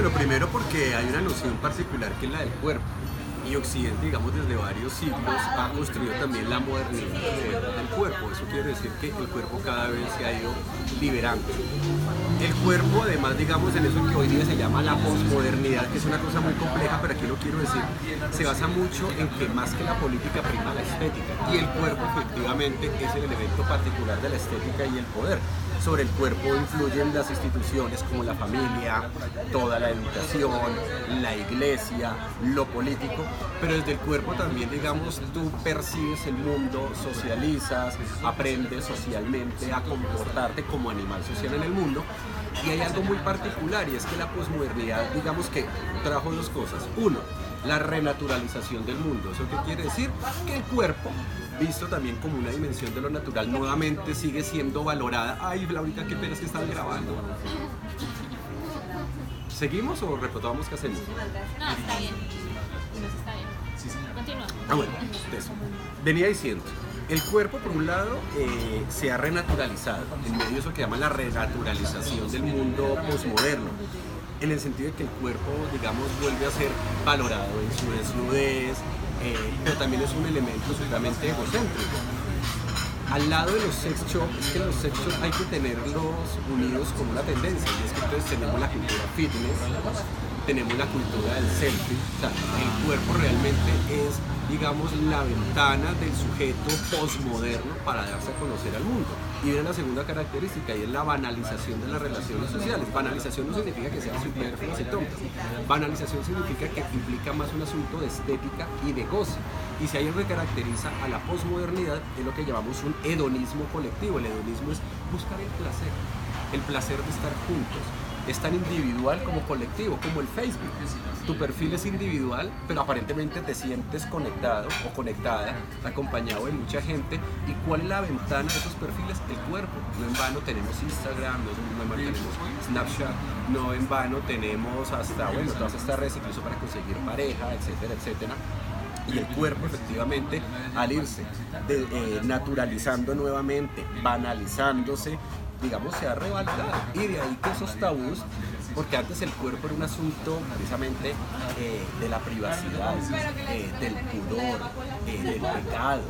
Bueno, primero porque hay una noción particular que es la del cuerpo. Y Occidente, digamos, desde varios siglos ha construido también la modernidad del cuerpo. Eso quiere decir que el cuerpo cada vez se ha ido liberando. El cuerpo, además, digamos, en eso que hoy día se llama la posmodernidad, que es una cosa muy compleja, pero aquí lo quiero decir, se basa mucho en que más que la política prima la estética. Y el cuerpo, efectivamente, es el elemento particular de la estética y el poder. Sobre el cuerpo influyen las instituciones como la familia, toda la educación, la iglesia, lo político, pero desde el cuerpo también, digamos, tú percibes el mundo, socializas, aprendes socialmente a comportarte como animal social en el mundo. Y hay algo muy particular y es que la posmodernidad, digamos que trajo dos cosas. Uno, la renaturalización del mundo. ¿Eso qué quiere decir? Que el cuerpo, visto también como una dimensión de lo natural, nuevamente sigue siendo valorada. Ay, Laurita, qué pena que están grabando. ¿Seguimos o retomamos qué hacemos? No, está bien. Está bien. Continúa. Bueno, eso. Venía diciendo, el cuerpo por un lado se ha renaturalizado, en medio de eso que llaman la renaturalización del mundo posmoderno, en el sentido de que el cuerpo, digamos, vuelve a ser valorado en su desnudez, pero también es un elemento absolutamente egocéntrico. Al lado de los sex shop, es que los sex shop hay que tenerlos unidos con una tendencia, y es que entonces tenemos la cultura fitness, tenemos la cultura del selfie, o sea, el cuerpo realmente es, digamos, la ventana del sujeto postmoderno para darse a conocer al mundo. Y viene la segunda característica y es la banalización de las relaciones sociales. Banalización no significa que sean superfluas y tontas. Banalización significa que implica más un asunto de estética y de goce. Y si hay algo que caracteriza a la posmodernidad es lo que llamamos un hedonismo colectivo. El hedonismo es buscar el placer de estar juntos. Es tan individual como colectivo, como el Facebook. Tu perfil es individual, pero aparentemente te sientes conectado o conectada, acompañado de mucha gente. ¿Y cuál es la ventana de esos perfiles? El cuerpo. No en vano tenemos Instagram, no en vano tenemos Snapchat, no en vano tenemos hasta, bueno, todas estas redes incluso para conseguir pareja, etcétera, etcétera. Y el cuerpo, efectivamente, al irse naturalizando nuevamente, banalizándose, digamos, se ha revalidado. Y de ahí que esos tabús, porque antes el cuerpo era un asunto precisamente de la privacidad, del pudor, del pecado.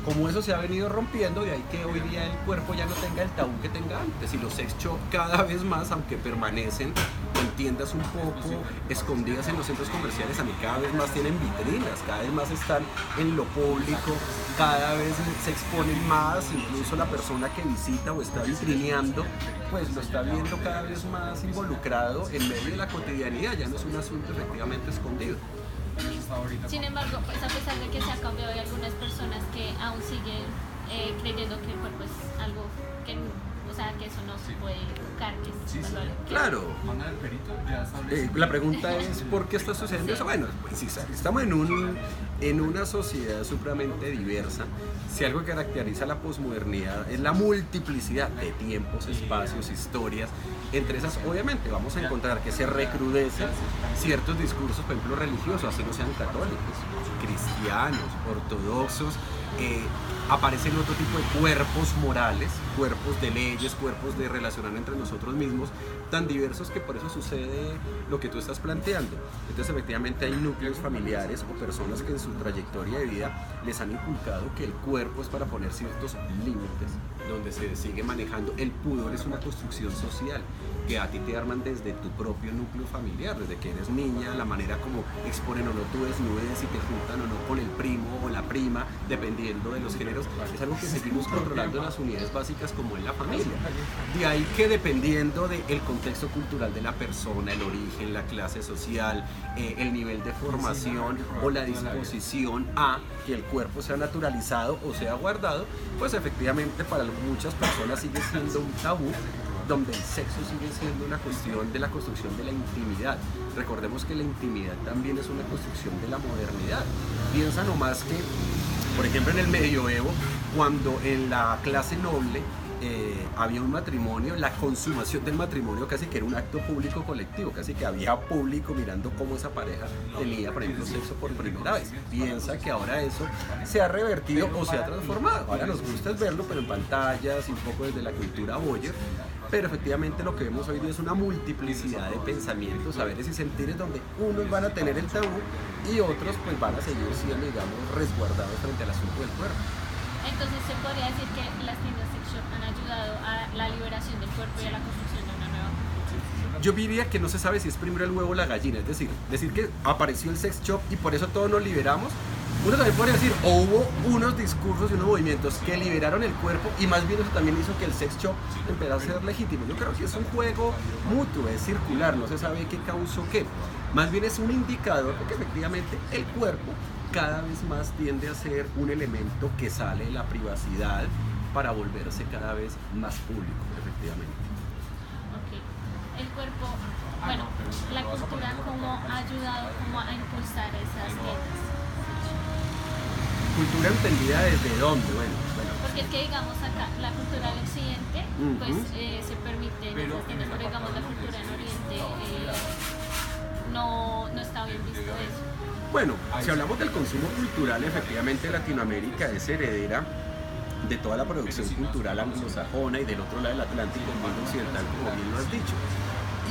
Como eso se ha venido rompiendo, de ahí que hoy día el cuerpo ya no tenga el tabú que tenga antes. Y los sex shop cada vez más, aunque permanecen en tiendas un poco escondidas en los centros comerciales, a mí cada vez más tienen vitrinas, cada vez más están en lo público, cada vez se exponen más, incluso la persona que visita o está vitrineando, pues lo está viendo cada vez más involucrado en medio de la cotidianidad, ya no es un asunto efectivamente escondido. Sin embargo, pues a pesar de que se ha cambiado, hay algunas personas que aún siguen creyendo que el cuerpo es algo que, o sea, que eso no se puede buscar, que es valor. Claro. La pregunta es, ¿por qué está sucediendo eso? Bueno, pues, sí, estamos en una sociedad supremamente diversa. Si algo que caracteriza la posmodernidad es la multiplicidad de tiempos, espacios, historias. Entre esas, obviamente, vamos a encontrar que se recrudecen ciertos discursos, por ejemplo, religiosos, así no sean católicos, cristianos, ortodoxos. Aparecen otro tipo de cuerpos morales, cuerpos de leyes, cuerpos de relacionar entre nosotros mismos, tan diversos que por eso sucede lo que tú estás planteando. Entonces, efectivamente, hay núcleos familiares o personas que en su trayectoria de vida les han inculcado que el cuerpo es para poner ciertos límites, donde se sigue manejando. El pudor es una construcción social que a ti te arman desde tu propio núcleo familiar, desde que eres niña, la manera como exponen o no tu desnudez, si te juntan o no con el primo o la prima, dependiendo de los géneros, es algo que seguimos controlando en las unidades básicas como en la familia. De ahí que dependiendo del contexto cultural de la persona, el origen, la clase social, el nivel de formación o la disposición a que el cuerpo sea naturalizado o sea guardado, pues efectivamente para muchas personas sigue siendo un tabú, donde el sexo sigue siendo una cuestión de la construcción de la intimidad. Recordemos que la intimidad también es una construcción de la modernidad. Piensa nomás que, por ejemplo, en el medioevo, cuando en la clase noble había un matrimonio, la consumación del matrimonio casi que era un acto público colectivo, casi que había público mirando cómo esa pareja tenía, por ejemplo, sexo por primera vez. Piensa que ahora eso se ha revertido o se ha transformado. Ahora nos gusta verlo, pero en pantallas y un poco desde la cultura voyeur. pero efectivamente lo que vemos hoy día es una multiplicidad de pensamientos, saberes y sentires donde unos van a tener el tabú y otros pues van a seguir siendo, digamos, resguardados frente al asunto del cuerpo. Entonces se podría decir que las tiendas sex shop han ayudado a la liberación del cuerpo y a la construcción de una nueva cultura. Yo diría que no se sabe si es primero el huevo o la gallina, es decir que apareció el sex shop y por eso todos nos liberamos. Uno también podría decir, o hubo unos discursos y unos movimientos que liberaron el cuerpo y más bien eso también hizo que el sex shop empezara a ser legítimo. Yo creo que es un juego mutuo, es circular, no se sabe qué causó qué. Más bien es un indicador porque efectivamente el cuerpo cada vez más tiende a ser un elemento que sale de la privacidad para volverse cada vez más público, efectivamente. Ok. El cuerpo, bueno, la cultura, ¿cómo ha ayudado a impulsar esas tiendas? ¿Cultura entendida desde dónde? Bueno. Porque es que digamos acá, la cultura del occidente, pues se permite en esas tiendas, pero digamos la cultura en oriente no está bien visto eso. Bueno, si hablamos del consumo cultural, efectivamente Latinoamérica es heredera de toda la producción cultural anglosajona y del otro lado del Atlántico, el mundo occidental, como bien lo has dicho.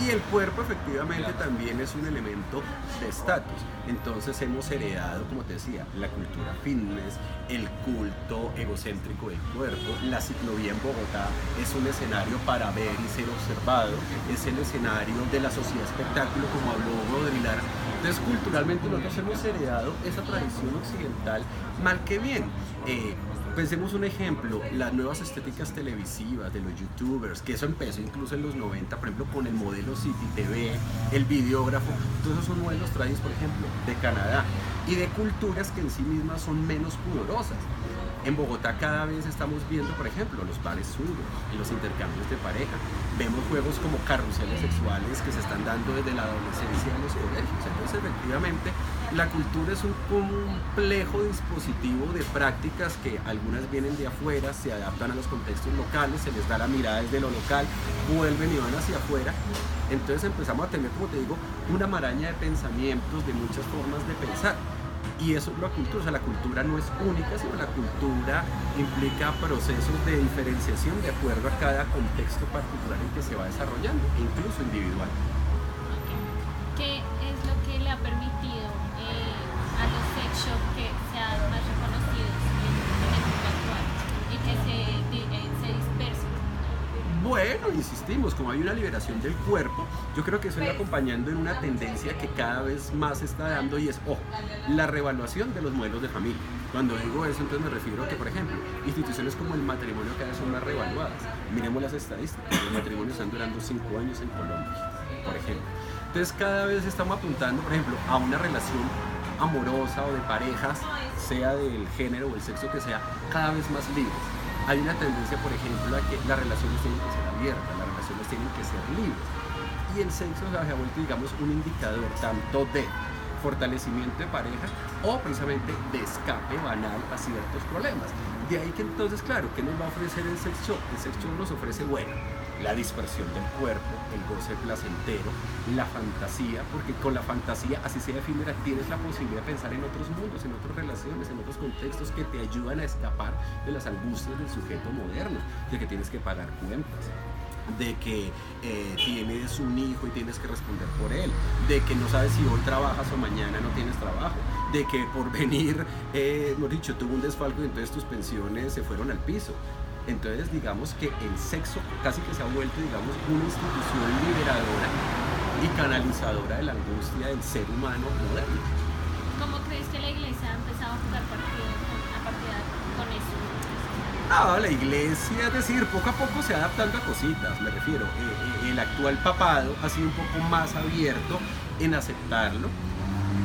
Y el cuerpo efectivamente también es un elemento de estatus. Entonces hemos heredado, como te decía, la cultura fitness, el culto egocéntrico del cuerpo. La ciclovía en Bogotá es un escenario para ver y ser observado. Es el escenario de la sociedad espectáculo, como habló Baudrillard. Entonces culturalmente nosotros hemos heredado esa tradición occidental mal que bien. Pensemos un ejemplo, las nuevas estéticas televisivas de los youtubers, que eso empezó incluso en los 90, por ejemplo con el modelo City TV, el videógrafo, todos esos son modelos traídos, por ejemplo, de Canadá y de culturas que en sí mismas son menos pudorosas. En Bogotá cada vez estamos viendo, por ejemplo, los bares swingers y los intercambios de pareja. Vemos juegos como carruseles sexuales que se están dando desde la adolescencia en los colegios. Entonces, efectivamente, la cultura es un complejo dispositivo de prácticas que algunas vienen de afuera, se adaptan a los contextos locales, se les da la mirada desde lo local, vuelven y van hacia afuera. Entonces empezamos a tener, como te digo, una maraña de pensamientos, de muchas formas de pensar. Y eso es la cultura, o sea, la cultura no es única, sino la cultura implica procesos de diferenciación de acuerdo a cada contexto particular en que se va desarrollando, incluso individual. ¿Qué es lo que le ha permitido a los sex shop que sean más reconocidos en el mundo actual y que se dispersen? Bueno, insistimos, como hay una liberación del cuerpo, yo creo que eso va acompañando en una tendencia que cada vez más se está dando y es, la reevaluación de los modelos de familia. Cuando digo eso, entonces me refiero a que, por ejemplo, instituciones como el matrimonio cada vez son más reevaluadas. Miremos las estadísticas, los matrimonios están durando 5 años en Colombia, por ejemplo. Entonces cada vez estamos apuntando, por ejemplo, a una relación amorosa o de parejas, sea del género o el sexo que sea, cada vez más libres. Hay una tendencia, por ejemplo, a que las relaciones tienen que ser abiertas, las relaciones tienen que ser libres. Y el sexo se ha vuelto, digamos, un indicador tanto de fortalecimiento de pareja o precisamente de escape banal a ciertos problemas. De ahí que entonces, claro, ¿qué nos va a ofrecer el sex shop? El sex shop nos ofrece, bueno, la dispersión del cuerpo, el goce placentero, la fantasía, porque con la fantasía, así sea efímera, tienes la posibilidad de pensar en otros mundos, en otras relaciones, en otros contextos que te ayudan a escapar de las angustias del sujeto moderno, de que tienes que pagar cuentas, de que tienes un hijo y tienes que responder por él, de que no sabes si hoy trabajas o mañana no tienes trabajo, de que por venir, hemos dicho, tuvo un desfalco y entonces tus pensiones se fueron al piso. Entonces digamos que el sexo casi que se ha vuelto, digamos, una institución liberadora y canalizadora de la angustia del ser humano moderno. ¿Cómo crees que la iglesia ha empezado a jugar partida con eso? La iglesia, es decir, poco a poco se va adaptando a cositas, me refiero. El actual papado ha sido un poco más abierto en aceptarlo,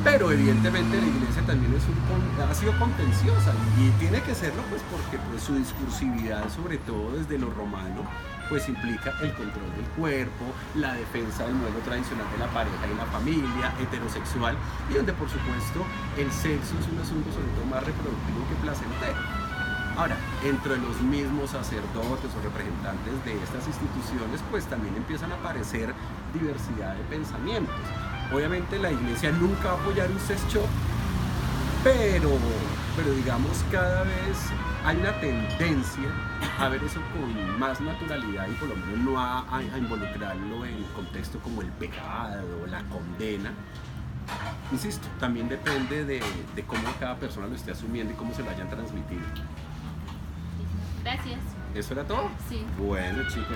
pero evidentemente la iglesia también ha sido contenciosa y tiene que serlo pues porque pues, su discursividad, sobre todo desde lo romano, pues implica el control del cuerpo, la defensa del modelo tradicional de la pareja y la familia, heterosexual, y donde por supuesto el sexo es un asunto sobre todo más reproductivo que placentero. Ahora, entre los mismos sacerdotes o representantes de estas instituciones, pues también empiezan a aparecer diversidad de pensamientos. Obviamente la iglesia nunca va a apoyar un sex shop, pero pero digamos cada vez hay una tendencia a ver eso con más naturalidad y por lo menos no a involucrarlo en contexto como el pecado, la condena. Insisto, también depende de cómo cada persona lo esté asumiendo y cómo se lo hayan transmitido. Gracias. ¿Eso era todo? Sí. Bueno, chicos.